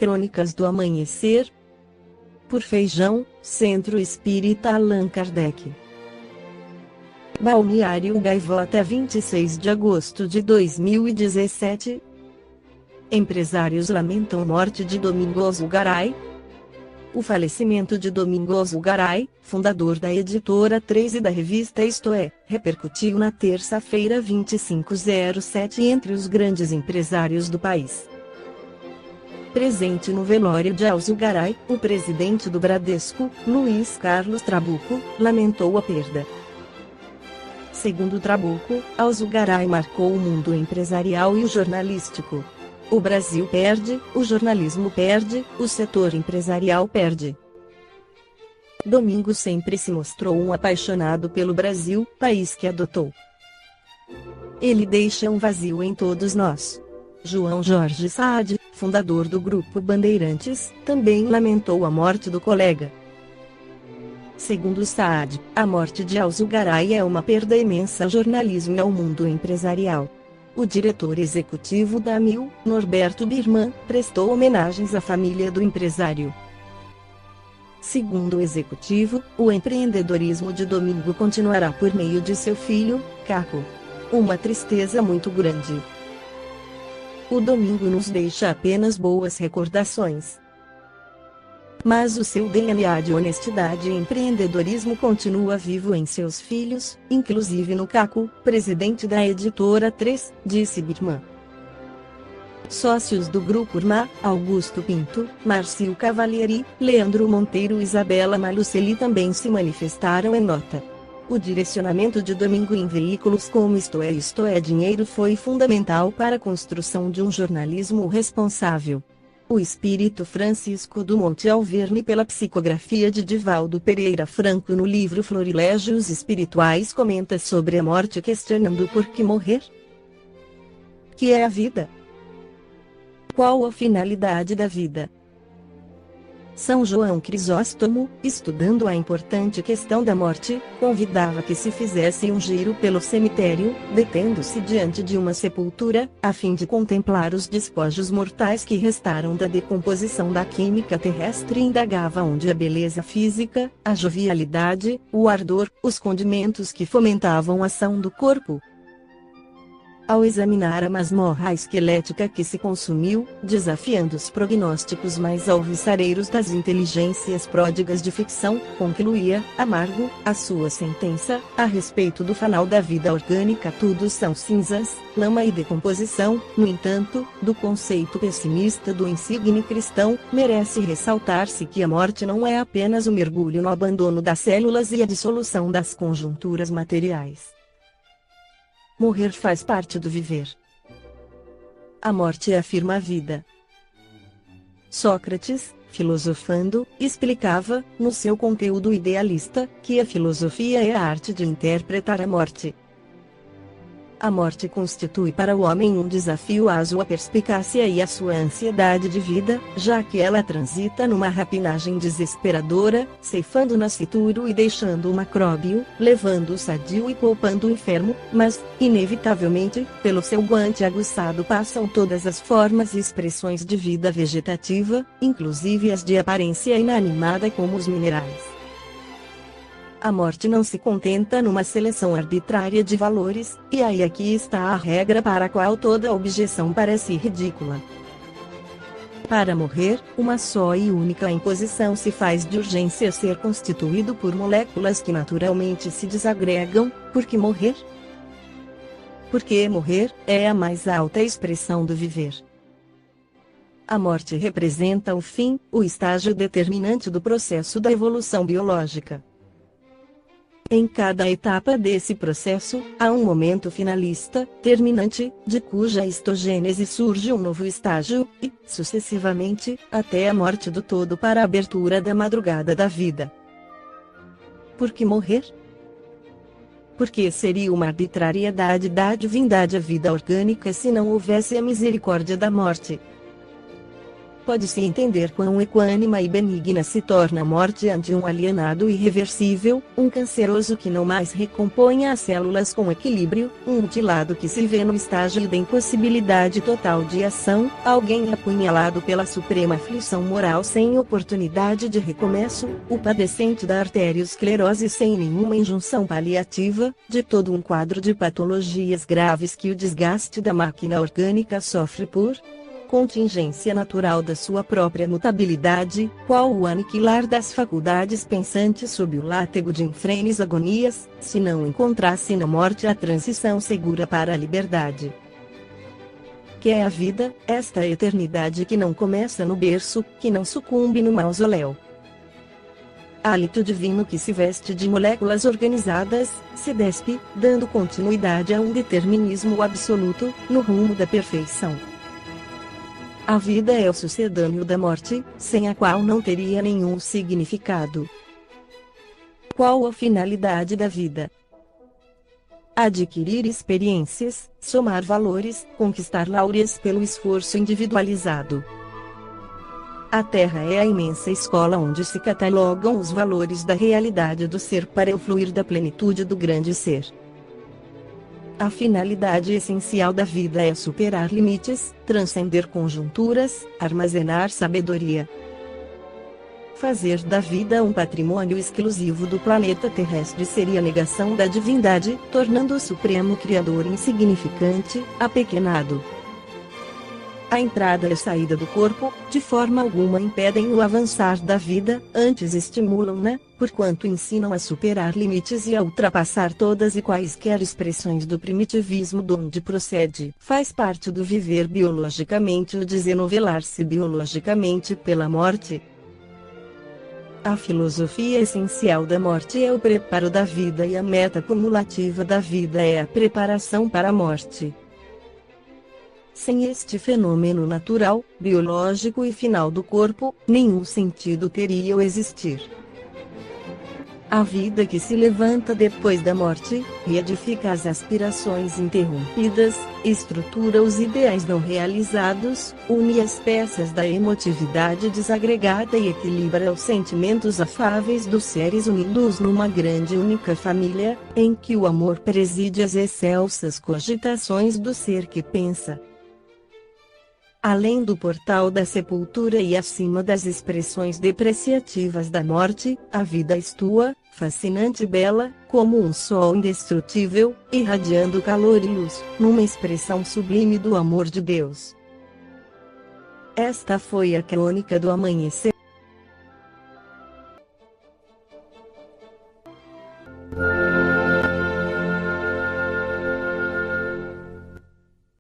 Crônicas do Amanhecer, por Feijão, Centro Espírita Allan Kardec. Balneário Gaivota, 26 de agosto de 2017. Empresários lamentam morte de Domingos Ugaray. O falecimento de Domingos Ugaray, fundador da Editora 3 e da revista Isto É, repercutiu na terça-feira 25/07 entre os grandes empresários do país. Presente no velório de Alzo Ugaray, o presidente do Bradesco, Luiz Carlos Trabuco, lamentou a perda. Segundo Trabuco, Alzo Ugaray marcou o mundo empresarial e o jornalístico. O Brasil perde, o jornalismo perde, o setor empresarial perde. Domingos sempre se mostrou um apaixonado pelo Brasil, país que adotou. Ele deixa um vazio em todos nós. João Jorge Saad, fundador do Grupo Bandeirantes, também lamentou a morte do colega. Segundo Saad, a morte de Alzo Ugaray é uma perda imensa ao jornalismo e ao mundo empresarial. O diretor executivo da AMIL, Norberto Birman, prestou homenagens à família do empresário. Segundo o executivo, o empreendedorismo de Domingo continuará por meio de seu filho, Caco. Uma tristeza muito grande. O Domingo nos deixa apenas boas recordações. Mas o seu DNA de honestidade e empreendedorismo continua vivo em seus filhos, inclusive no Caco, presidente da Editora 3, disse Birman. Sócios do Grupo Urma, Augusto Pinto, Márcio Cavalieri, Leandro Monteiro e Isabela Malucelli também se manifestaram em nota. O direcionamento de Domingo em veículos como Isto É Dinheiro foi fundamental para a construção de um jornalismo responsável. O espírito Francisco Dumont Alverne, pela psicografia de Divaldo Pereira Franco no livro Florilégios Espirituais, comenta sobre a morte questionando por que morrer? Que é a vida? Qual a finalidade da vida? São João Crisóstomo, estudando a importante questão da morte, convidava que se fizesse um giro pelo cemitério, detendo-se diante de uma sepultura, a fim de contemplar os despojos mortais que restaram da decomposição da química terrestre, e indagava onde a beleza física, a jovialidade, o ardor, os condimentos que fomentavam a ação do corpo. Ao examinar a masmorra esquelética que se consumiu, desafiando os prognósticos mais alvissareiros das inteligências pródigas de ficção, concluía, amargo, a sua sentença, a respeito do final da vida orgânica: tudo são cinzas, lama e decomposição. No entanto, do conceito pessimista do insigne cristão, merece ressaltar-se que a morte não é apenas o mergulho no abandono das células e a dissolução das conjunturas materiais. Morrer faz parte do viver. A morte afirma a vida. Sócrates, filosofando, explicava, no seu conteúdo idealista, que a filosofia é a arte de interpretar a morte. A morte constitui para o homem um desafio à sua perspicácia e à sua ansiedade de vida, já que ela transita numa rapinagem desesperadora, ceifando o nascituro e deixando o macróbio, levando o sadio e poupando o enfermo, mas, inevitavelmente, pelo seu guante aguçado passam todas as formas e expressões de vida vegetativa, inclusive as de aparência inanimada como os minerais. A morte não se contenta numa seleção arbitrária de valores, e aí aqui está a regra para a qual toda objeção parece ridícula. Para morrer, uma só e única imposição se faz de urgência: ser constituído por moléculas que naturalmente se desagregam. Por que morrer? Porque morrer é a mais alta expressão do viver. A morte representa o fim, o estágio determinante do processo da evolução biológica. Em cada etapa desse processo, há um momento finalista, terminante, de cuja histogênese surge um novo estágio, e, sucessivamente, até a morte do todo para a abertura da madrugada da vida. Por que morrer? Porque seria uma arbitrariedade da divindade a vida orgânica se não houvesse a misericórdia da morte. pode-se entender quão equânima e benigna se torna a morte ante um alienado irreversível, um canceroso que não mais recomponha as células com equilíbrio, um mutilado que se vê no estágio da impossibilidade total de ação, alguém apunhalado pela suprema aflição moral sem oportunidade de recomeço, o padecente da arteriosclerose sem nenhuma injunção paliativa, de todo um quadro de patologias graves que o desgaste da máquina orgânica sofre por contingência natural da sua própria mutabilidade, qual o aniquilar das faculdades pensantes sob o látego de infrenes agonias, se não encontrasse na morte a transição segura para a liberdade. Que é a vida, esta eternidade que não começa no berço, que não sucumbe no mausoléu. Hálito divino que se veste de moléculas organizadas, se despe, dando continuidade a um determinismo absoluto, no rumo da perfeição. A vida é o sucedâneo da morte, sem a qual não teria nenhum significado. Qual a finalidade da vida? Adquirir experiências, somar valores, conquistar láureas pelo esforço individualizado. A Terra é a imensa escola onde se catalogam os valores da realidade do ser para o fluir da plenitude do grande ser. A finalidade essencial da vida é superar limites, transcender conjunturas, armazenar sabedoria. Fazer da vida um patrimônio exclusivo do planeta terrestre seria negação da divindade, tornando o Supremo Criador insignificante, apequenado. A entrada e a saída do corpo, de forma alguma impedem o avançar da vida, antes estimulam-na, porquanto ensinam a superar limites e a ultrapassar todas e quaisquer expressões do primitivismo de onde procede. Faz parte do viver biologicamente o desenovelar-se biologicamente pela morte. A filosofia essencial da morte é o preparo da vida e a meta cumulativa da vida é a preparação para a morte. Sem este fenômeno natural, biológico e final do corpo, nenhum sentido teria o existir. A vida que se levanta depois da morte, reedifica as aspirações interrompidas, estrutura os ideais não realizados, une as peças da emotividade desagregada e equilibra os sentimentos afáveis dos seres unindo-os numa grande única família, em que o amor preside as excelsas cogitações do ser que pensa. Além do portal da sepultura e acima das expressões depreciativas da morte, a vida és tua, fascinante e bela, como um sol indestrutível, irradiando calor e luz, numa expressão sublime do amor de Deus. Esta foi a crônica do amanhecer.